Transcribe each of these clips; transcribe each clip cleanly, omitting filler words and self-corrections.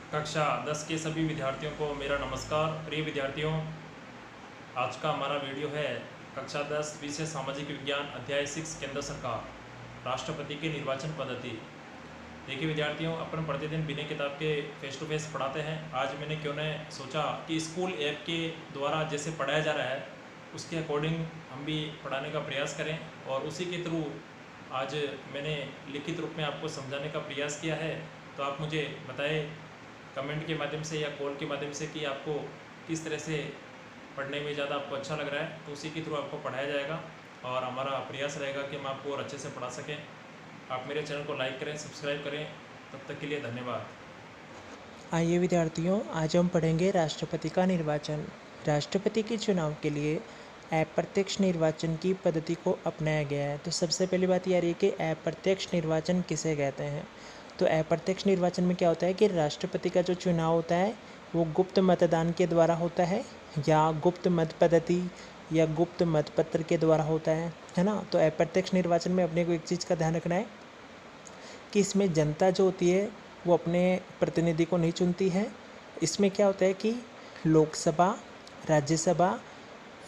कक्षा 10 के सभी विद्यार्थियों को मेरा नमस्कार। प्रिय विद्यार्थियों, आज का हमारा वीडियो है कक्षा 10 विषय सामाजिक विज्ञान अध्याय 6 केंद्र सरकार राष्ट्रपति के निर्वाचन पद्धति। देखिए विद्यार्थियों, अपन प्रतिदिन बिना किताब के फेस टू फेस पढ़ाते हैं। आज मैंने क्यों न सोचा कि स्कूल ऐप के द्वारा जैसे पढ़ाया जा रहा है उसके अकॉर्डिंग हम भी पढ़ाने का प्रयास करें, और उसी के थ्रू आज मैंने लिखित रूप में आपको समझाने का प्रयास किया है। तो आप मुझे बताएं कमेंट के माध्यम से या कॉल के माध्यम से कि आपको किस तरह से पढ़ने में ज़्यादा आपको अच्छा लग रहा है, तो उसी के थ्रू आपको पढ़ाया जाएगा और हमारा प्रयास रहेगा कि हम आपको और अच्छे से पढ़ा सकें। आप मेरे चैनल को लाइक करें, सब्सक्राइब करें। तब तक के लिए धन्यवाद। आइए विद्यार्थियों, आज हम पढ़ेंगे राष्ट्रपति का निर्वाचन। राष्ट्रपति के चुनाव के लिए अप्रत्यक्ष निर्वाचन की पद्धति को अपनाया गया है। तो सबसे पहली बात यह रही कि अप्रत्यक्ष निर्वाचन किसे कहते हैं। तो अप्रत्यक्ष निर्वाचन में क्या होता है कि राष्ट्रपति का जो चुनाव होता है वो गुप्त मतदान के द्वारा होता है, या गुप्त मत पद्धति या गुप्त मतपत्र के द्वारा होता है ना। तो अप्रत्यक्ष निर्वाचन में अपने को एक चीज़ का ध्यान रखना है कि इसमें जनता जो होती है वो अपने प्रतिनिधि को नहीं चुनती है। इसमें क्या होता है कि लोकसभा, राज्यसभा,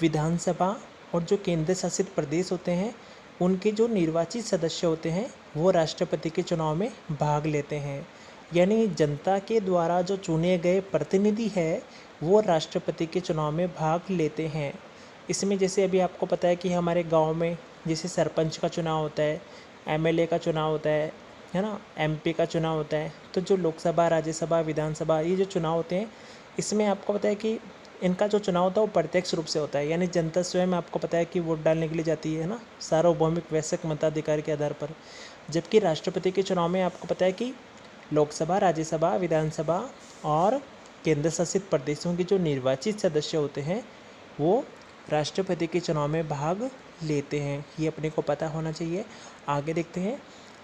विधानसभा और जो केंद्र शासित प्रदेश होते हैं उनके जो निर्वाचित सदस्य होते हैं वो राष्ट्रपति के चुनाव में भाग लेते हैं। यानी जनता के द्वारा जो चुने गए प्रतिनिधि है वो राष्ट्रपति के चुनाव में भाग लेते हैं। इसमें जैसे अभी आपको पता है कि हमारे गांव में जैसे सरपंच का चुनाव होता है, एमएलए का चुनाव होता है ना, एमपी का चुनाव होता है। तो जो लोकसभा, राज्यसभा, विधानसभा ये जो चुनाव होते हैं इसमें आपको पता है कि इनका जो चुनाव होता है वो प्रत्यक्ष रूप से होता है। यानी जनता स्वयं आपको पता है कि वोट डालने के लिए जाती है ना, सार्वभौमिक वैश्विक मताधिकार के आधार पर। जबकि राष्ट्रपति के चुनाव में आपको पता है कि लोकसभा, राज्यसभा, विधानसभा और केंद्र शासित प्रदेशों के जो निर्वाचित सदस्य होते हैं वो राष्ट्रपति के चुनाव में भाग लेते हैं। ये अपने को पता होना चाहिए। आगे देखते हैं।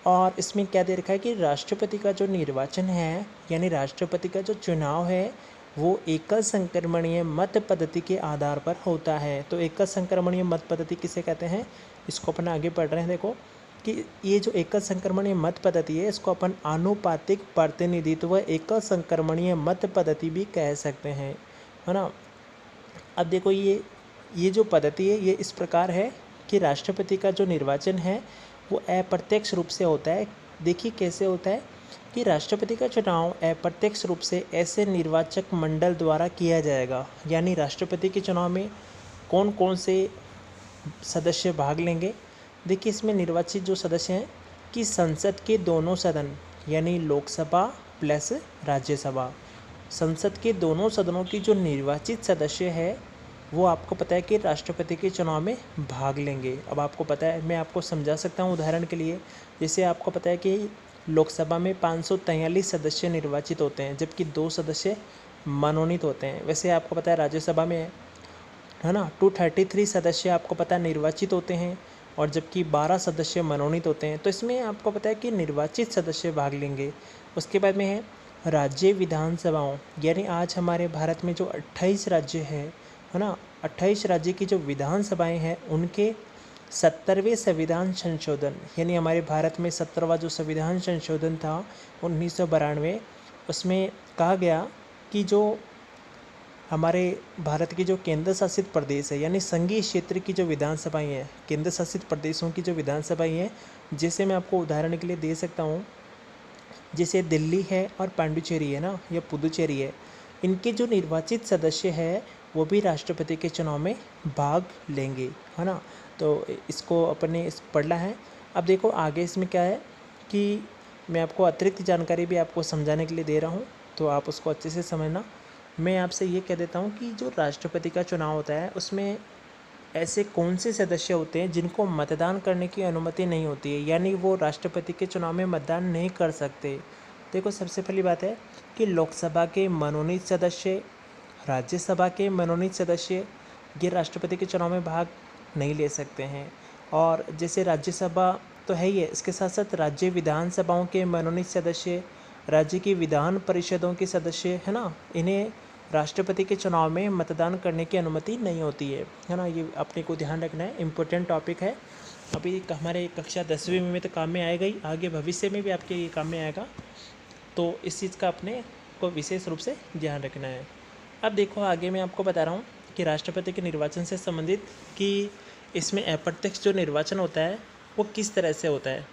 और इसमें क्या दे रखा है कि राष्ट्रपति का जो निर्वाचन है यानी राष्ट्रपति का जो चुनाव है वो एकल संक्रमणीय मत पद्धति के आधार पर होता है। तो एकल संक्रमणीय मत पद्धति किसे कहते हैं, इसको अपन आगे पढ़ रहे हैं। देखो कि ये जो एकल संक्रमणीय मत पद्धति है इसको अपन आनुपातिक प्रतिनिधित्व एकल संक्रमणीय मत पद्धति भी कह सकते हैं, है ना। अब देखो ये जो पद्धति है ये इस प्रकार है कि राष्ट्रपति का जो निर्वाचन है वो अप्रत्यक्ष रूप से होता है। देखिए कैसे होता है कि राष्ट्रपति का चुनाव अप्रत्यक्ष रूप से ऐसे निर्वाचक मंडल द्वारा किया जाएगा। यानी राष्ट्रपति के चुनाव में कौन कौन से सदस्य भाग लेंगे। देखिए इसमें निर्वाचित जो सदस्य हैं कि संसद के दोनों सदन यानी लोकसभा प्लस राज्यसभा, संसद के दोनों सदनों की जो निर्वाचित सदस्य है वो आपको पता है कि राष्ट्रपति के चुनाव में भाग लेंगे। अब आपको पता है, मैं आपको समझा सकता हूँ उदाहरण के लिए। जैसे आपको पता है कि लोकसभा में 543 सदस्य निर्वाचित होते हैं जबकि 2 सदस्य मनोनीत होते हैं। वैसे आपको पता है राज्यसभा में है ना 233 सदस्य आपको पता है निर्वाचित होते हैं और जबकि 12 सदस्य मनोनीत होते हैं। तो इसमें आपको पता है कि निर्वाचित सदस्य भाग लेंगे। उसके बाद में है राज्य विधानसभाओं, यानी आज हमारे भारत में जो 28 राज्य है ना, 28 राज्य की जो विधानसभाएं हैं उनके 70वें संविधान संशोधन, यानी हमारे भारत में 17वां जो संविधान संशोधन था 1992, उसमें कहा गया कि जो हमारे भारत के जो केंद्र शासित प्रदेश है यानी संघीय क्षेत्र की जो विधानसभाएं हैं, केंद्र शासित प्रदेशों की जो विधानसभाएं हैं, जैसे मैं आपको उदाहरण के लिए दे सकता हूँ, जैसे दिल्ली है और पांडुचेरी है ना, या पुदुचेरी है, इनके जो निर्वाचित सदस्य है वो भी राष्ट्रपति के चुनाव में भाग लेंगे, है ना। तो इसको अपने पढ़ना है। अब देखो आगे इसमें क्या है कि मैं आपको अतिरिक्त जानकारी भी आपको समझाने के लिए दे रहा हूँ, तो आप उसको अच्छे से समझना। मैं आपसे ये कह देता हूँ कि जो राष्ट्रपति का चुनाव होता है उसमें ऐसे कौन से सदस्य होते हैं जिनको मतदान करने की अनुमति नहीं होती है, यानी वो राष्ट्रपति के चुनाव में मतदान नहीं कर सकते। देखो सबसे पहली बात है कि लोकसभा के मनोनीत सदस्य, राज्यसभा के मनोनीत सदस्य ये राष्ट्रपति के चुनाव में भाग नहीं ले सकते हैं। और जैसे राज्यसभा तो है ही है, इसके साथ साथ राज्य विधानसभाओं के मनोनीत सदस्य, राज्य की विधान परिषदों के सदस्य है ना, इन्हें राष्ट्रपति के चुनाव में मतदान करने की अनुमति नहीं होती है ना। ये अपने को ध्यान रखना है, इम्पोर्टेंट टॉपिक है। अभी हमारे कक्षा 10वीं में तो काम में आएगा ही, आगे भविष्य में भी आपके ये काम में आएगा। तो इस चीज़ का अपने को विशेष रूप से ध्यान रखना है। अब देखो आगे मैं आपको बता रहा हूँ कि राष्ट्रपति के निर्वाचन से संबंधित कि इसमें अप्रत्यक्ष जो निर्वाचन होता है वो किस तरह से होता है।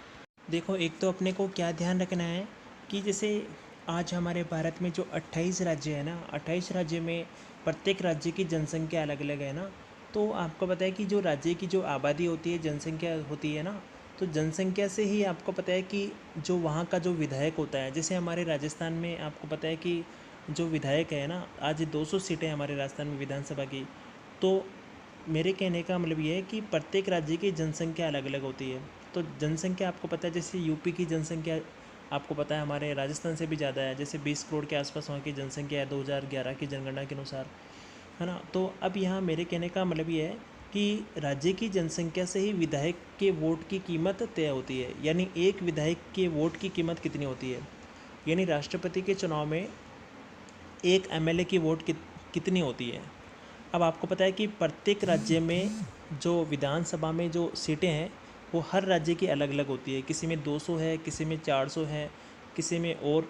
देखो एक तो अपने को क्या ध्यान रखना है कि जैसे आज हमारे भारत में जो 28 राज्य है ना, 28 राज्य में प्रत्येक राज्य की जनसंख्या अलग अलग है ना। तो आपको पता है कि जो राज्य की जो आबादी होती है, जनसंख्या होती है ना, तो जनसंख्या से ही आपको पता है कि जो वहाँ का जो विधायक होता है, जैसे हमारे राजस्थान में आपको पता है कि जो विधायक है ना, आज 200 सीटें हमारे राजस्थान में विधानसभा की। तो मेरे कहने का मतलब ये है कि प्रत्येक राज्य की जनसंख्या अलग अलग होती है। तो जनसंख्या आपको पता है, जैसे यूपी की जनसंख्या आपको पता है हमारे राजस्थान से भी ज़्यादा है, जैसे 20 करोड़ के आसपास वहाँ की जनसंख्या है 2011 की जनगणना के अनुसार, है ना। तो अब यहाँ मेरे कहने का मतलब ये है कि राज्य की जनसंख्या से ही विधायक के वोट की कीमत तय होती है, यानी एक विधायक के वोट की कीमत कितनी होती है। यानी राष्ट्रपति के चुनाव में एक एमएलए की वोट कितनी होती है। अब आपको पता है कि प्रत्येक राज्य में जो विधानसभा में जो सीटें हैं वो हर राज्य की अलग अलग होती है। किसी में 200 है, किसी में 400 है, किसी में और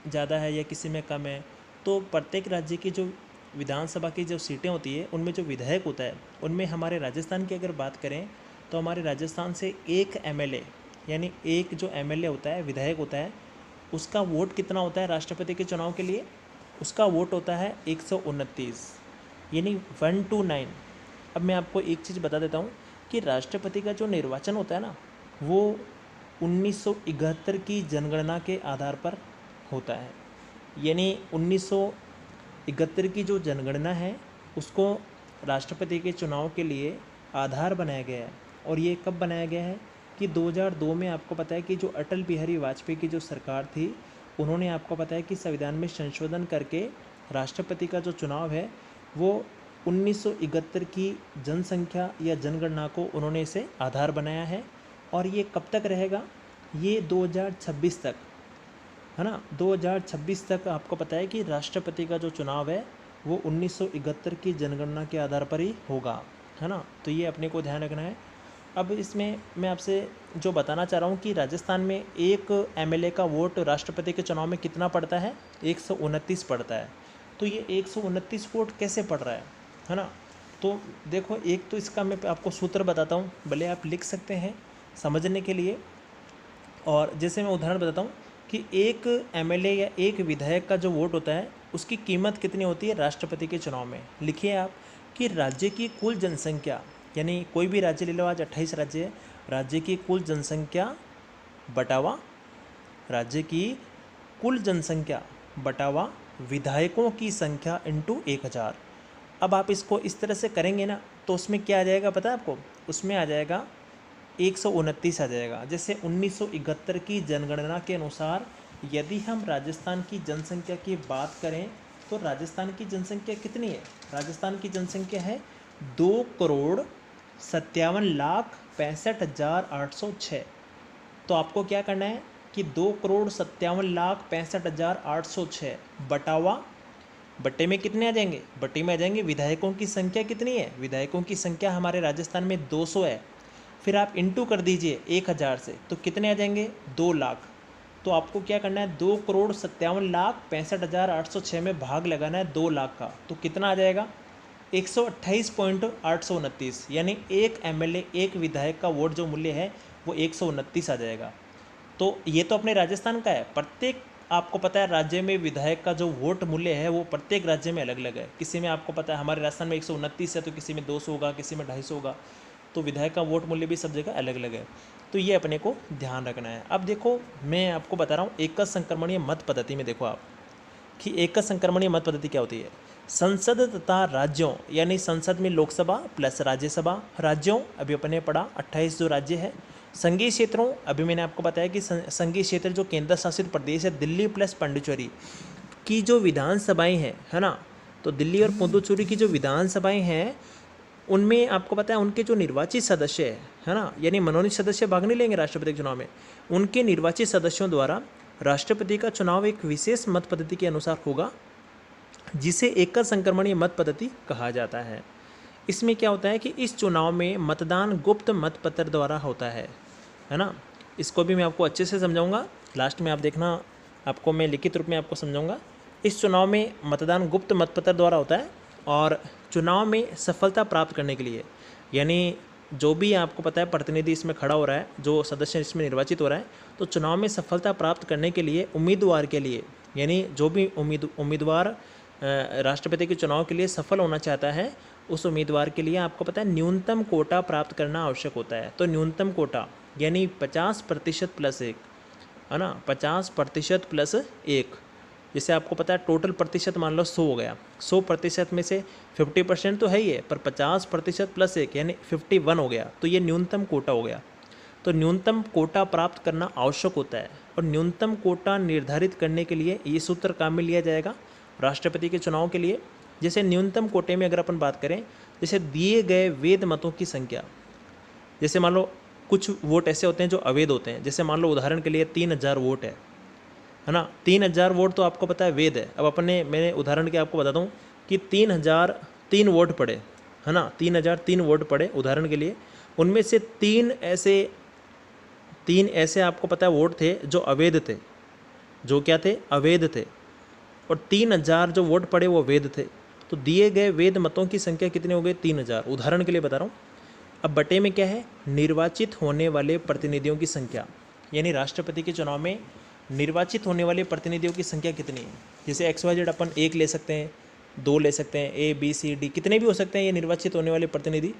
ज़्यादा है या किसी में कम है। तो प्रत्येक राज्य की जो विधानसभा की जो सीटें होती है उनमें जो विधायक होता है, उनमें हमारे राजस्थान की अगर बात करें तो हमारे राजस्थान से एक एमएलए, यानी एक जो एमएलए होता है, विधायक होता है, उसका वोट कितना होता है राष्ट्रपति के चुनाव के लिए। उसका वोट होता है 129, यानी 129। अब मैं आपको एक चीज़ बता देता हूँ कि राष्ट्रपति का जो निर्वाचन होता है ना, वो 1971 की जनगणना के आधार पर होता है। यानी 1971 की जो जनगणना है उसको राष्ट्रपति के चुनाव के लिए आधार बनाया गया है। और ये कब बनाया गया है कि 2002 में आपको पता है कि जो अटल बिहारी वाजपेयी की जो सरकार थी, उन्होंने आपको पता है कि संविधान में संशोधन करके राष्ट्रपति का जो चुनाव है वो 1971 की जनसंख्या या जनगणना को उन्होंने इसे आधार बनाया है। और ये कब तक रहेगा, ये 2026 तक, है ना। 2026 तक आपको पता है कि राष्ट्रपति का जो चुनाव है वो 1971 की जनगणना के आधार पर ही होगा, है ना। तो ये अपने को ध्यान रखना है। अब इसमें मैं आपसे जो बताना चाह रहा हूँ कि राजस्थान में एक एमएलए का वोट राष्ट्रपति के चुनाव में कितना पड़ता है, 129 पड़ता है। तो ये 129 वोट कैसे पड़ रहा है ना। तो देखो एक तो इसका मैं आपको सूत्र बताता हूँ, भले आप लिख सकते हैं समझने के लिए। और जैसे मैं उदाहरण बताता हूँ कि एक एमएलए या एक विधायक का जो वोट होता है उसकी कीमत कितनी होती है राष्ट्रपति के चुनाव में। लिखिए आप कि राज्य की कुल जनसंख्या, यानी कोई भी राज्य ले लो, आज 28 राज्य है, राज्य की कुल जनसंख्या बटावा राज्य की कुल जनसंख्या बटावा विधायकों की संख्या इंटू 1000। अब आप इसको इस तरह से करेंगे ना तो उसमें क्या आ जाएगा पता है आपको, उसमें आ जाएगा 129 आ जाएगा। जैसे 1971 की जनगणना के अनुसार यदि हम राजस्थान की जनसंख्या की बात करें तो राजस्थान की जनसंख्या कितनी है, राजस्थान की जनसंख्या है 2,57,65,806। तो आपको क्या करना है कि 2,57,65,806 बटावा, बट्टे में कितने आ जाएंगे, बट्टे में आ जाएंगे विधायकों की संख्या कितनी है, विधायकों की संख्या हमारे राजस्थान में 200 है। फिर आप इंटू कर दीजिए 1000 से, तो कितने आ जाएंगे 2 लाख। तो आपको क्या करना है 2,57,65,806 में भाग लगाना है 2 लाख का, तो कितना आ जाएगा 128.829। यानी एक एमएलए एक विधायक का वोट जो मूल्य है वो 129 आ जाएगा। तो ये तो अपने राजस्थान का है। प्रत्येक आपको पता है राज्य में विधायक का जो वोट मूल्य है वो प्रत्येक राज्य में अलग अलग है। किसी में आपको पता है हमारे राजस्थान में 129 है तो किसी में 200 होगा, किसी में 250 होगा। तो विधायक का वोट मूल्य भी सब जगह अलग अलग है। तो ये अपने को ध्यान रखना है। अब देखो मैं आपको बता रहा हूँ एकल संक्रमणीय मत पद्धति में, देखो आप कि एकल संक्रमणीय मत पद्धति क्या होती है। संसद तथा राज्यों, यानी संसद में लोकसभा प्लस राज्यसभा, राज्यों अभी अपने पढ़ा 28 जो राज्य है, संघीय क्षेत्रों अभी मैंने आपको बताया कि संघीय क्षेत्र जो केंद्र शासित प्रदेश है दिल्ली प्लस पांडिचेरी की जो विधानसभाएं हैं, है ना। तो दिल्ली और पुदुचेरी की जो विधानसभाएं हैं उनमें आपको पता है उनके जो निर्वाचित सदस्य है ना, यानी मनोनीत सदस्य भाग नहीं लेंगे राष्ट्रपति के चुनाव में, उनके निर्वाचित सदस्यों द्वारा राष्ट्रपति का चुनाव एक विशेष मत पद्धति के अनुसार होगा जिसे एकल संक्रमणीय मत पद्धति कहा जाता है। इसमें क्या होता है कि इस चुनाव में मतदान गुप्त मतपत्र द्वारा होता है ना। इसको भी मैं आपको अच्छे से समझाऊंगा, लास्ट में आप देखना, आपको मैं लिखित रूप में आपको समझाऊंगा इस चुनाव में मतदान गुप्त मतपत्र द्वारा होता है और चुनाव में सफलता प्राप्त करने के लिए, यानी जो भी आपको पता है प्रतिनिधि इसमें खड़ा हो रहा है, जो सदस्य इसमें निर्वाचित हो रहा है, तो चुनाव में सफलता प्राप्त करने के लिए उम्मीदवार के लिए, यानी जो भी उम्मीदवार राष्ट्रपति के चुनाव के लिए सफल होना चाहता है, उस उम्मीदवार के लिए आपको पता है न्यूनतम कोटा प्राप्त करना आवश्यक होता है। तो न्यूनतम कोटा यानी 50% + 1, है ना, 50% + 1। जैसे आपको पता है टोटल प्रतिशत मान लो 100 हो गया, 100% में से 50% तो है ही है, पर 50% + 1 यानी 51 हो गया, तो ये न्यूनतम कोटा हो गया। तो न्यूनतम कोटा प्राप्त करना आवश्यक होता है और न्यूनतम कोटा निर्धारित करने के लिए ये सूत्र काम में लिया जाएगा राष्ट्रपति के चुनाव के लिए। जैसे न्यूनतम कोटे में अगर अपन बात करें, जैसे दिए गए वैध मतों की संख्या, जैसे मान लो कुछ वोट ऐसे होते हैं जो अवैध होते हैं, जैसे मान लो उदाहरण के लिए 3000 वोट है ना, 3000 वोट तो आपको पता है वैध है। अब मैंने उदाहरण के आपको बताता हूँ कि 3003 वोट पड़े, है ना, 3003 वोट पड़े उदाहरण के लिए, उनमें से तीन ऐसे आपको पता है वोट थे जो अवैध थे, जो क्या थे, अवैध थे, और 3000 जो वोट पड़े वो वैध थे। तो दिए गए वैध मतों की संख्या कितनी हो गई, 3000, उदाहरण के लिए बता रहा हूँ। अब बटे में क्या है, निर्वाचित होने वाले प्रतिनिधियों की संख्या, यानी राष्ट्रपति के चुनाव में निर्वाचित होने वाले प्रतिनिधियों की संख्या कितनी है। जैसे XYZ अपन 1 ले सकते हैं, 2 ले सकते हैं, A B C D कितने भी हो सकते हैं ये निर्वाचित होने वाले प्रतिनिधि।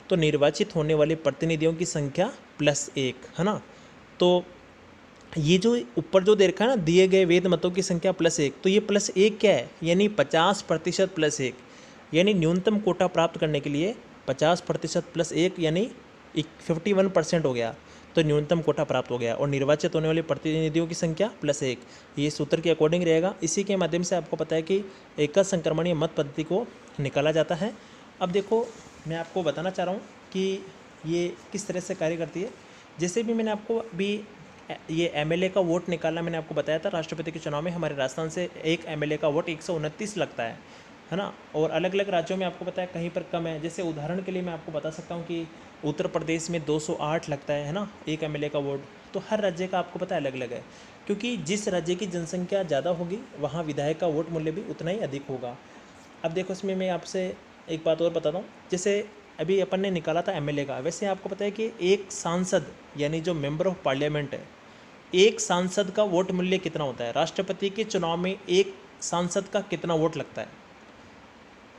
तो निर्वाचित होने वाले प्रतिनिधियों की संख्या +1, है ना। तो ये जो ऊपर जो दे रखा है ना, दिए गए वैध मतों की संख्या +1, तो ये +1 क्या है, यानी 50% + 1, यानी न्यूनतम कोटा प्राप्त करने के लिए 50% + 1 यानी 51% हो गया, तो न्यूनतम कोटा प्राप्त हो गया। और निर्वाचित होने वाले प्रतिनिधियों की संख्या +1, ये सूत्र के अकॉर्डिंग रहेगा। इसी के माध्यम से आपको पता है कि एकल संक्रमणीय मत पद्धति को निकाला जाता है। अब देखो मैं आपको बताना चाह रहा हूँ कि ये किस तरह से कार्य करती है। जैसे भी मैंने आपको अभी ये MLA का वोट निकालना मैंने आपको बताया था, राष्ट्रपति के चुनाव में हमारे राजस्थान से एक MLA का वोट 129 लगता है ना, और अलग अलग राज्यों में आपको पता है कहीं पर कम है। जैसे उदाहरण के लिए मैं आपको बता सकता हूँ कि उत्तर प्रदेश में 208 लगता है ना एक MLA का वोट। तो हर राज्य का आपको पता है अलग अलग है, क्योंकि जिस राज्य की जनसंख्या ज़्यादा होगी वहाँ विधायक का वोट मूल्य भी उतना ही अधिक होगा। अब देखो इसमें मैं आपसे एक बात और बताता हूँ, जैसे अभी अपन ने निकाला था MLA का, वैसे आपको पता है कि एक सांसद यानी जो मेंबर ऑफ पार्लियामेंट है, एक सांसद का वोट मूल्य कितना होता है। राष्ट्रपति के चुनाव में एक सांसद का कितना वोट लगता है,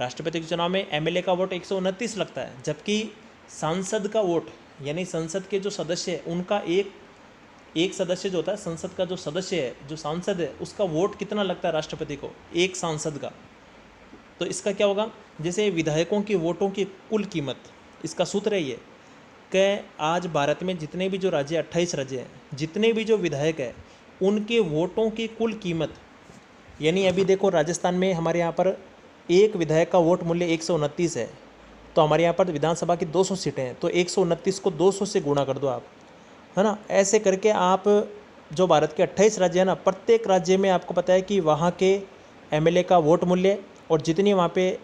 राष्ट्रपति के चुनाव में MLA का वोट 129 लगता है, जबकि सांसद का वोट यानी संसद के जो सदस्य है उनका एक सदस्य जो होता है, संसद का जो सदस्य है, जो सांसद है, उसका वोट कितना लगता है राष्ट्रपति को, एक सांसद का। तो इसका क्या होगा, जैसे विधायकों के वोटों की कुल कीमत, इसका सूत्र है ये कि आज भारत में जितने भी जो राज्य 28 राज्य हैं, जितने भी जो विधायक है उनके वोटों की कुल कीमत, यानी अभी देखो राजस्थान में हमारे यहाँ पर एक विधायक का वोट मूल्य 129 है, तो हमारे यहाँ पर विधानसभा की 200 सीटें हैं, तो 129 को 200 से गुणा कर दो आप, है ना। ऐसे करके आप जो भारत के 28 राज्य हैं ना, प्रत्येक राज्य में आपको पता है कि वहाँ के MLA का वोट मूल्य और जितनी वहाँ पे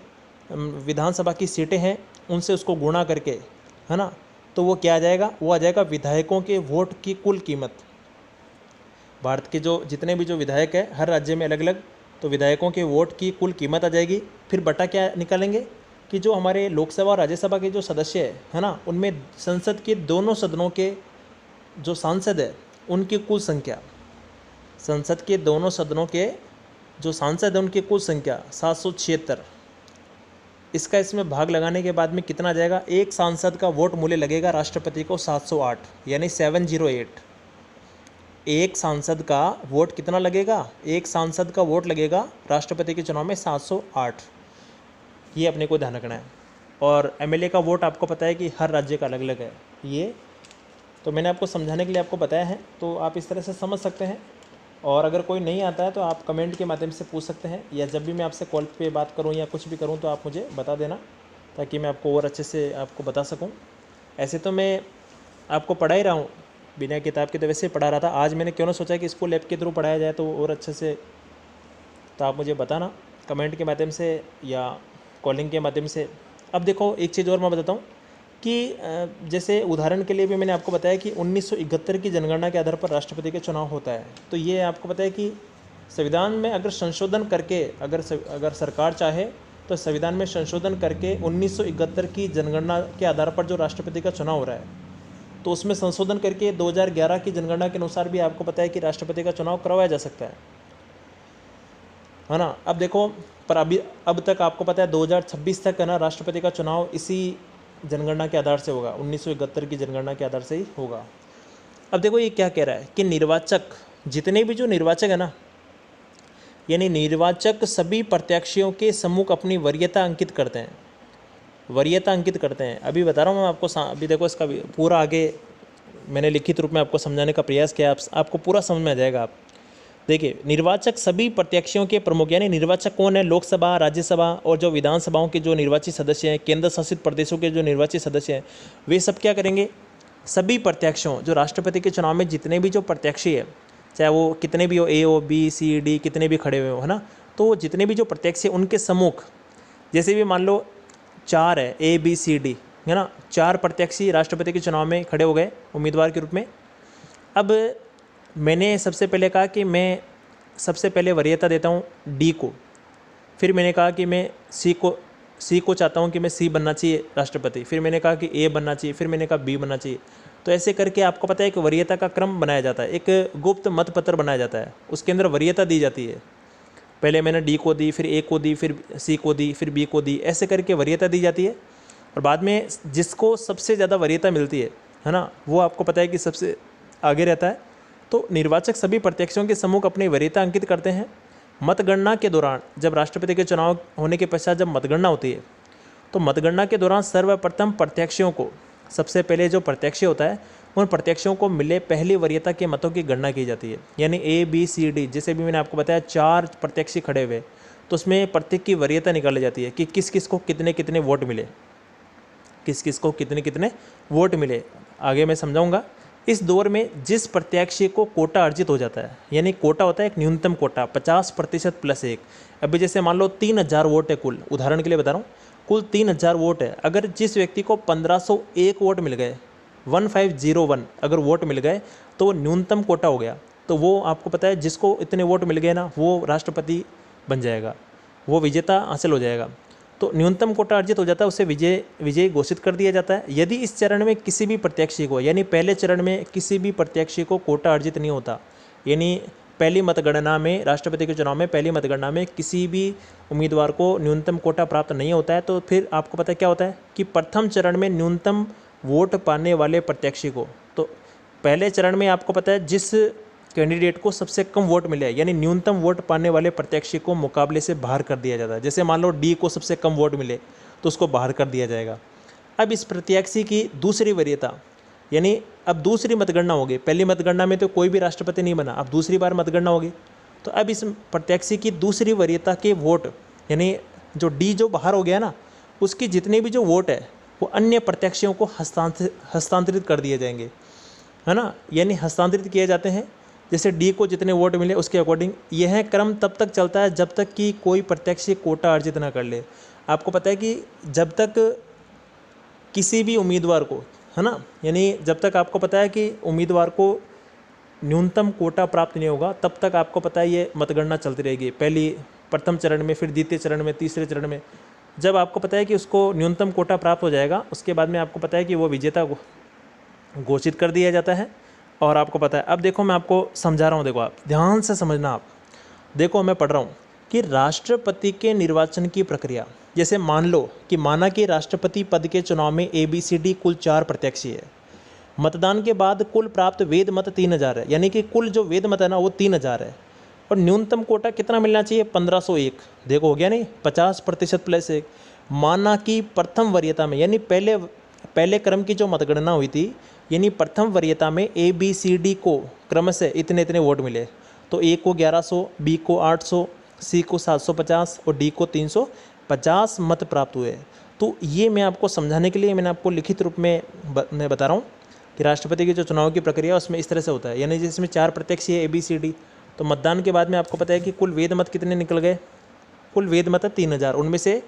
विधानसभा की सीटें हैं उनसे उसको गुणा करके, है ना, तो वो क्या आ जाएगा, वो आ जाएगा विधायकों के वोट की कुल कीमत। भारत के जो जितने भी जो विधायक है हर राज्य में अलग अलग, तो विधायकों के वोट की कुल कीमत आ जाएगी। फिर बटा क्या निकालेंगे कि जो हमारे लोकसभा और राज्यसभा के जो सदस्य है ना, उनमें संसद के दोनों सदनों के जो सांसद है उनकी कुल संख्या, संसद के दोनों सदनों के जो सांसद है उनकी कुल संख्या 776। इसका इसमें भाग लगाने के बाद में कितना आ जाएगा, एक सांसद का वोट मूल्य लगेगा राष्ट्रपति को 708 यानी 708। एक सांसद का वोट कितना लगेगा, एक सांसद का वोट लगेगा राष्ट्रपति के चुनाव में 708। ये अपने को ध्यान रखना है। और MLA का वोट आपको पता है कि हर राज्य का अलग अलग है। ये तो मैंने आपको समझाने के लिए आपको बताया है, तो आप इस तरह से समझ सकते हैं। और अगर कोई नहीं आता है तो आप कमेंट के माध्यम से पूछ सकते हैं, या जब भी मैं आपसे कॉल पे बात करूं या कुछ भी करूं तो आप मुझे बता देना, ताकि मैं आपको और अच्छे से आपको बता सकूं। ऐसे तो मैं आपको पढ़ा ही रहा हूं, बिना किताब के तो वैसे ही पढ़ा रहा था। आज मैंने क्यों ना सोचा कि स्कूल ऐप के थ्रू पढ़ाया जाए तो और अच्छे से, तो आप मुझे बताना कमेंट के माध्यम से या कॉलिंग के माध्यम से। अब देखो एक चीज़ और मैं बताता हूँ कि जैसे उदाहरण के लिए भी मैंने आपको बताया कि 1971 की जनगणना के आधार पर राष्ट्रपति का चुनाव होता है। तो ये आपको पता है कि संविधान में अगर संशोधन करके अगर सरकार चाहे तो संविधान में संशोधन करके 1971 की जनगणना के आधार पर जो राष्ट्रपति का चुनाव हो रहा है, तो उसमें संशोधन करके 2011 की जनगणना के अनुसार भी आपको पता है कि राष्ट्रपति का चुनाव करवाया जा सकता है ना। अब देखो, पर अब तक आपको पता है 2026 तक है ना राष्ट्रपति का चुनाव इसी जनगणना के आधार से होगा, 1971 की जनगणना के आधार से ही होगा। अब देखो ये क्या कह रहा है कि निर्वाचक, जितने भी जो निर्वाचक है ना, यानी निर्वाचक सभी प्रत्याशियों के सम्मुख अपनी वरीयता अंकित करते हैं, वरीयता अंकित करते हैं। अभी बता रहा हूँ मैं आपको, अभी देखो इसका पूरा आगे मैंने लिखित रूप में आपको समझाने का प्रयास किया, आपको पूरा समझ में आ जाएगा। आप देखिए, निर्वाचक सभी प्रत्याशियों के प्रमुख, यानी निर्वाचक कौन है? लोकसभा, राज्यसभा और जो विधानसभाओं के जो निर्वाचित सदस्य हैं, केंद्र शासित प्रदेशों के जो निर्वाचित सदस्य हैं, वे सब क्या करेंगे? सभी प्रत्याशियों, जो राष्ट्रपति के चुनाव में जितने भी जो प्रत्याशी है, चाहे वो कितने भी हो, ए हो, बी, सी, डी, कितने भी खड़े हुए हो, है ना, तो जितने भी जो प्रत्याशी है उनके सम्मुख, जैसे भी मान लो 4 है, ए, बी, सी, डी, है ना, 4 प्रत्याशी राष्ट्रपति के चुनाव में खड़े हो गए उम्मीदवार के रूप में। अब मैंने सबसे पहले कहा कि मैं सबसे पहले वरीयता देता हूँ डी को, फिर मैंने कहा कि मैं सी को चाहता हूँ कि मैं सी बनना चाहिए राष्ट्रपति, फिर मैंने कहा कि ए बनना चाहिए, फिर मैंने कहा बी बनना चाहिए। तो ऐसे करके आपको पता है एक वरीयता का क्रम बनाया जाता है, एक गुप्त मतपत्र बनाया जाता है, उसके अंदर वरीयता दी जाती है। पहले मैंने डी को दी, फिर ए को दी, फिर सी को दी, फिर बी को दी, ऐसे करके वरीयता दी जाती है। और बाद में जिसको सबसे ज़्यादा वरीयता मिलती है ना, वो आपको पता है कि सबसे आगे रहता है। तो निर्वाचक सभी प्रत्याशियों के सम्मुख अपनी वरीयता अंकित करते हैं। मतगणना के दौरान, जब राष्ट्रपति के चुनाव होने के पश्चात जब मतगणना होती है, तो मतगणना के दौरान सर्वप्रथम प्रत्याशियों को, सबसे पहले जो प्रत्याशी होता है उन प्रत्याशियों को मिले पहली वरीयता के मतों की गणना की जाती है। यानी ए, बी, सी, डी, जैसे भी मैंने आपको बताया 4 प्रत्याशी खड़े हुए, तो उसमें प्रत्येक की वरीयता निकाली जाती है कि किस किस को कितने कितने वोट मिले, किस किस को कितने कितने वोट मिले। आगे मैं समझाऊंगा। इस दौर में जिस प्रत्याशी को कोटा अर्जित हो जाता है, यानी कोटा होता है एक न्यूनतम कोटा 50% + 1। अभी जैसे मान लो 3000 वोट है कुल, उदाहरण के लिए बता रहा हूँ, कुल 3000 वोट है। अगर जिस व्यक्ति को 1501 वोट मिल गए, 1501 अगर वोट मिल गए, तो वो न्यूनतम कोटा हो गया। तो वो आपको पता है जिसको इतने वोट मिल गए ना, वो राष्ट्रपति बन जाएगा, वो विजेता हासिल हो जाएगा। तो न्यूनतम कोटा अर्जित हो जाता है, उसे विजयी घोषित कर दिया जाता है। यदि इस चरण में किसी भी प्रत्याशी को, यानी पहले चरण में किसी भी प्रत्याशी को कोटा अर्जित नहीं होता, यानी पहली मतगणना में, राष्ट्रपति के चुनाव में पहली मतगणना में किसी भी उम्मीदवार को न्यूनतम कोटा प्राप्त नहीं होता है, तो फिर आपको पता है क्या होता है कि प्रथम चरण में न्यूनतम वोट पाने वाले प्रत्याशी को, तो पहले चरण में आपको पता है जिस कैंडिडेट को सबसे कम वोट मिले, यानी न्यूनतम वोट पाने वाले प्रत्याशी को मुकाबले से बाहर कर दिया जाता है। जैसे मान लो डी को सबसे कम वोट मिले, तो उसको बाहर कर दिया जाएगा। अब इस प्रत्याशी की दूसरी वरीयता, यानी अब दूसरी मतगणना होगी। पहली मतगणना में तो कोई भी राष्ट्रपति नहीं बना, अब दूसरी बार मतगणना होगी, तो अब इस प्रत्याशी की दूसरी वरीयता के वोट, यानी जो डी जो बाहर हो गया ना, उसकी जितने भी जो वोट है वो अन्य प्रत्याशियों को हस्तांतरित कर दिए जाएंगे, है ना, यानी हस्तांतरित किए जाते हैं। जैसे डी को जितने वोट मिले उसके अकॉर्डिंग। यह क्रम तब तक चलता है जब तक कि कोई प्रत्याशी कोटा अर्जित ना कर ले। आपको पता है कि जब तक किसी भी उम्मीदवार को, है ना, यानी जब तक आपको पता है कि उम्मीदवार को न्यूनतम कोटा प्राप्त नहीं होगा, तब तक आपको पता है ये मतगणना चलती रहेगी। प्रथम चरण में, फिर द्वितीय चरण में, तीसरे चरण में। जब आपको पता है कि उसको न्यूनतम कोटा प्राप्त हो जाएगा, उसके बाद में आपको पता है कि वो विजेता घोषित कर दिया जाता है। और आपको पता है, अब देखो मैं आपको समझा रहा हूँ, देखो आप ध्यान से समझना। आप देखो, मैं पढ़ रहा हूँ कि राष्ट्रपति के निर्वाचन की प्रक्रिया, जैसे माना कि राष्ट्रपति पद के चुनाव में ABCD कुल 4 प्रत्याशी है। मतदान के बाद कुल प्राप्त वेद मत 3000 है, यानी कि कुल जो वेद मत है ना वो 3000 है। और न्यूनतम कोटा कितना मिलना चाहिए? 1501। देखो हो गया नहीं, 50% + 1। माना कि प्रथम वरीयता में, यानी पहले क्रम की जो मतगणना हुई थी, यानी प्रथम वरीयता में ABCD को क्रमशः इतने इतने वोट मिले, तो ए को 1100, बी को 800, सी को 750 और डी को 350 मत प्राप्त हुए। तो ये मैं आपको समझाने के लिए मैंने आपको लिखित रूप में मैं बता रहा हूँ कि राष्ट्रपति की जो चुनाव की प्रक्रिया उसमें इस तरह से होता है। यानी जिसमें 4 प्रत्याशी है ABCD, तो मतदान के बाद में आपको पता है कि कुल वेद मत कितने निकल गए? कुल वेद मत 3000, उनमें से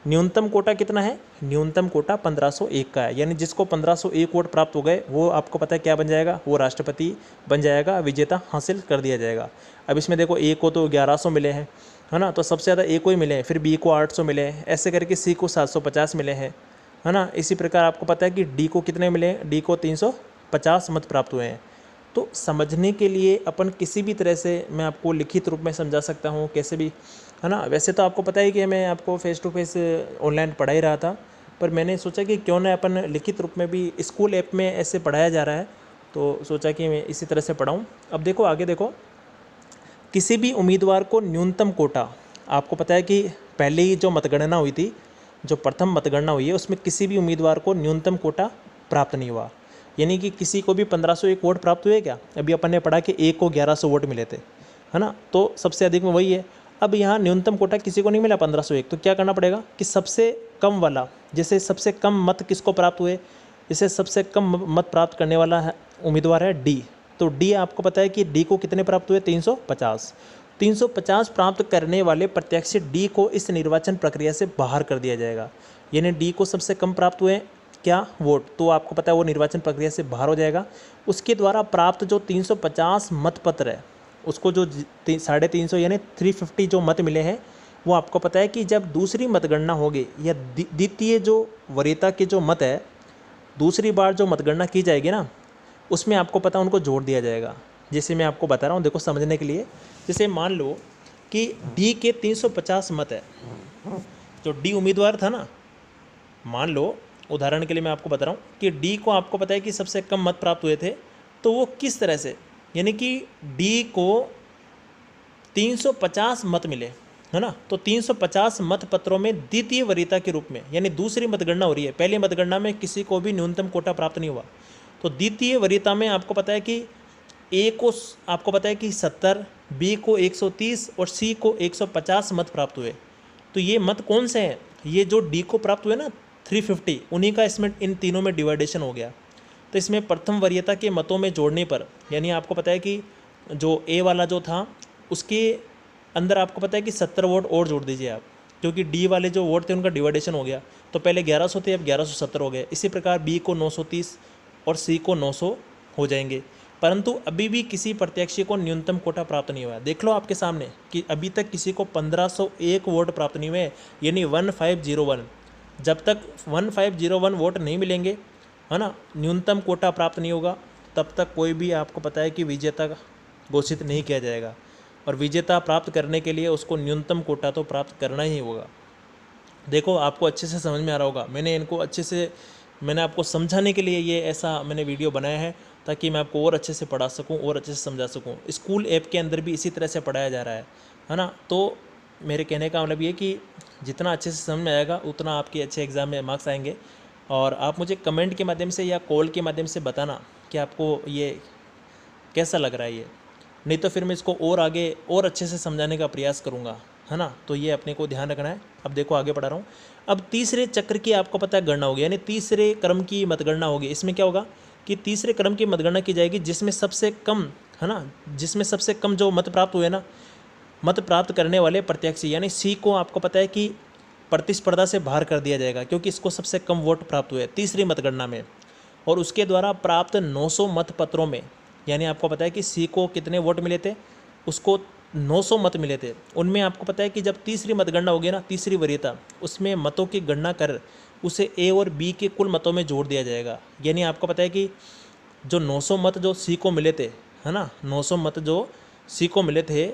न्यूनतम कोटा कितना है? न्यूनतम कोटा 1501 का है, यानी जिसको 1501 वोट प्राप्त हो गए वो आपको पता है क्या बन जाएगा? वो राष्ट्रपति बन जाएगा, विजेता हासिल कर दिया जाएगा। अब इसमें देखो ए को तो 1100 मिले हैं, है ना, तो सबसे ज़्यादा ए को ही मिले हैं, फिर बी को 800 मिले हैं, ऐसे करके सी को 750 मिले हैं, है ना। इसी प्रकार आपको पता है कि डी को कितने मिले हैं? डी को 350 मत प्राप्त हुए हैं। तो समझने के लिए अपन किसी भी तरह से मैं आपको लिखित रूप में समझा सकता हूँ, कैसे भी, है ना। वैसे तो आपको पता है कि मैं आपको फेस टू फेस ऑनलाइन पढ़ा ही रहा था, पर मैंने सोचा कि क्यों ना अपन लिखित रूप में भी, स्कूल ऐप में ऐसे पढ़ाया जा रहा है तो सोचा कि मैं इसी तरह से पढ़ाऊँ। अब देखो आगे देखो, किसी भी उम्मीदवार को न्यूनतम कोटा, आपको पता है कि पहले ही जो मतगणना हुई थी, जो प्रथम मतगणना हुई है, उसमें किसी भी उम्मीदवार को न्यूनतम कोटा प्राप्त नहीं हुआ, यानी कि किसी को भी 1501 वोट प्राप्त हुए क्या? अभी अपन ने पढ़ा कि ए को 1100 वोट मिले थे, है ना, तो सबसे अधिक में वही है। अब यहाँ न्यूनतम कोटा किसी को नहीं मिला 1501, तो क्या करना पड़ेगा कि सबसे कम वाला, जैसे सबसे कम मत किसको प्राप्त हुए, जैसे सबसे कम मत प्राप्त करने वाला है उम्मीदवार है डी, तो डी आपको पता है कि डी को कितने प्राप्त हुए? 350। 350 प्राप्त करने वाले प्रत्याशी डी को इस निर्वाचन प्रक्रिया से बाहर कर दिया जाएगा, यानी डी को सबसे कम प्राप्त हुए क्या? वोट, तो आपको पता है वो निर्वाचन प्रक्रिया से बाहर हो जाएगा। उसके द्वारा प्राप्त जो 350 मतपत्र है, उसको जो 350 यानी 350 जो मत मिले हैं, वो आपको पता है कि जब दूसरी मतगणना होगी या द्वितीय जो वरीयता के जो मत है, दूसरी बार जो मतगणना की जाएगी ना, उसमें आपको पता उनको जोड़ दिया जाएगा। जैसे मैं आपको बता रहा हूँ, देखो समझने के लिए, जैसे मान लो कि डी के 350 मत है, जो डी उम्मीदवार था ना, मान लो उदाहरण के लिए मैं आपको बता रहा हूँ कि डी को आपको पता है कि सबसे कम मत प्राप्त हुए थे, तो वो किस तरह से, यानी कि डी को 350 मत मिले, है ना, तो 350 मत पत्रों में द्वितीय वरीयता के रूप में, यानी दूसरी मतगणना हो रही है, पहली मतगणना में किसी को भी न्यूनतम कोटा प्राप्त नहीं हुआ, तो द्वितीय वरीयता में आपको पता है कि ए को आपको पता है कि 70, बी को 130 और सी को 150 मत प्राप्त हुए। तो ये मत कौन से हैं? ये जो डी को प्राप्त हुए ना 350, उन्हीं का इसमें इन तीनों में डिवाइडेशन हो गया। तो इसमें प्रथम वरीयता के मतों में जोड़ने पर, यानी आपको पता है कि जो ए वाला जो था उसके अंदर आपको पता है कि 70 वोट और जोड़ दीजिए आप, क्योंकि डी वाले जो वोट थे उनका डिवाइडेशन हो गया, तो पहले 1100 थे, अब 1170 हो गए। इसी प्रकार बी को 930 और सी को 900 हो जाएंगे, परंतु अभी भी किसी प्रत्याशी को न्यूनतम कोटा प्राप्त नहीं हुआ है। देख लो आपके सामने कि अभी तक किसी को 1501 वोट प्राप्त नहीं हुए, यानी 1501। जब तक 1501 वोट नहीं मिलेंगे, है ना, न्यूनतम कोटा प्राप्त नहीं होगा, तब तक कोई भी आपको पता है कि विजेता घोषित नहीं किया जाएगा, और विजेता प्राप्त करने के लिए उसको न्यूनतम कोटा तो प्राप्त करना ही होगा। देखो आपको अच्छे से समझ में आ रहा होगा, मैंने आपको समझाने के लिए ये ऐसा मैंने वीडियो बनाया है, ताकि मैं आपको और अच्छे से पढ़ा सकूं और अच्छे से समझा सकूं। स्कूल ऐप के अंदर भी इसी तरह से पढ़ाया जा रहा है ना। तो मेरे कहने का मतलब ये कि जितना अच्छे से समझ में आएगा उतना आपके अच्छे एग्ज़ाम में मार्क्स आएंगे। और आप मुझे कमेंट के माध्यम से या कॉल के माध्यम से बताना कि आपको ये कैसा लग रहा है ये, नहीं तो फिर मैं इसको और आगे और अच्छे से समझाने का प्रयास करूँगा, है ना। तो ये अपने को ध्यान रखना है। अब देखो आगे बढ़ा रहा हूँ। अब तीसरे चक्र की आपको पता है गणना होगी, यानी तीसरे क्रम की मतगणना होगी। इसमें क्या होगा कि तीसरे क्रम की मतगणना की जाएगी जिसमें सबसे कम, है ना, जिसमें सबसे कम जो मत प्राप्त हुए ना, मत प्राप्त करने वाले प्रत्याशी, यानी सी को आपको पता है कि प्रतिस्पर्धा से बाहर कर दिया जाएगा, क्योंकि इसको सबसे कम वोट प्राप्त हुए तीसरी मतगणना में। और उसके द्वारा प्राप्त 900 मत पत्रों में, यानी आपको पता है कि सी को कितने वोट मिले थे, उसको 900 मत मिले थे। उनमें आपको पता है कि जब तीसरी मतगणना होगी ना, तीसरी वरीयता, उसमें मतों की गणना कर उसे ए और बी के कुल मतों में जोड़ दिया जाएगा। यानी आपको पता है कि जो 900 मत जो सी को मिले थे, है ना, 900 मत जो सी को मिले थे,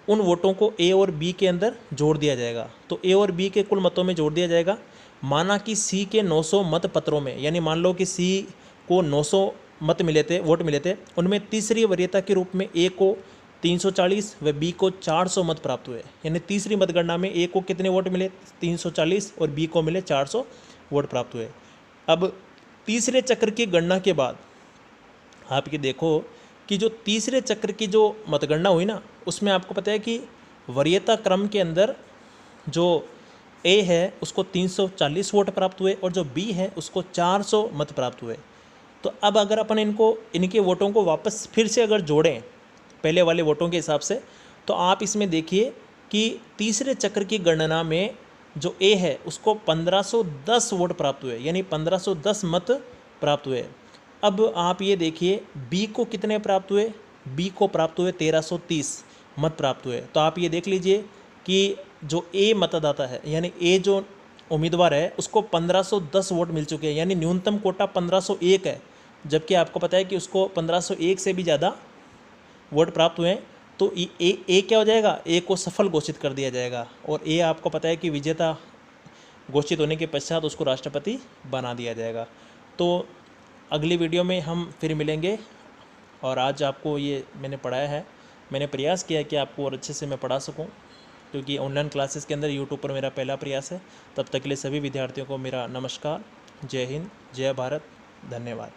उन वोटों को ए और बी के अंदर जोड़ दिया जाएगा। तो ए और बी के कुल मतों में जोड़ दिया जाएगा। माना कि सी के 900 मत पत्रों में, यानी मान लो कि सी को 900 मत मिले थे, वोट मिले थे, उनमें तीसरी वरीयता के रूप में ए को 340 व बी को 400 मत प्राप्त हुए। यानी तीसरी मतगणना में ए को कितने वोट मिले? 340 और बी को मिले 400 वोट प्राप्त हुए। अब तीसरे चक्र की गणना के बाद आप ये देखो कि जो तीसरे चक्र की जो मतगणना हुई ना, उसमें आपको पता है कि वरीयता क्रम के अंदर जो ए है उसको 340 वोट प्राप्त हुए और जो बी है उसको 400 मत प्राप्त हुए। तो अब अगर अपन इनके वोटों को वापस फिर से अगर जोड़ें पहले वाले वोटों के हिसाब से, तो आप इसमें देखिए कि तीसरे चक्र की गणना में जो ए है उसको 1510 वोट प्राप्त हुए, यानी 1510 मत प्राप्त हुए। अब आप ये देखिए बी को कितने प्राप्त हुए, बी को प्राप्त हुए 1330 मत प्राप्त हुए। तो आप ये देख लीजिए कि जो ए मतदाता है यानी ए जो उम्मीदवार है उसको 1510 वोट मिल चुके हैं, यानी न्यूनतम कोटा 1501 है, जबकि आपको पता है कि उसको 1501 से भी ज़्यादा वोट प्राप्त हुए हैं। तो ए क्या हो जाएगा, ए को सफल घोषित कर दिया जाएगा, और ए आपको पता है कि विजेता घोषित होने के पश्चात उसको राष्ट्रपति बना दिया जाएगा। तो अगली वीडियो में हम फिर मिलेंगे, और आज आपको ये मैंने पढ़ाया है, मैंने प्रयास किया कि आपको और अच्छे से मैं पढ़ा सकूं, क्योंकि ऑनलाइन क्लासेस के अंदर यूट्यूब पर मेरा पहला प्रयास है। तब तक के लिए सभी विद्यार्थियों को मेरा नमस्कार, जय हिंद, जय भारत, धन्यवाद।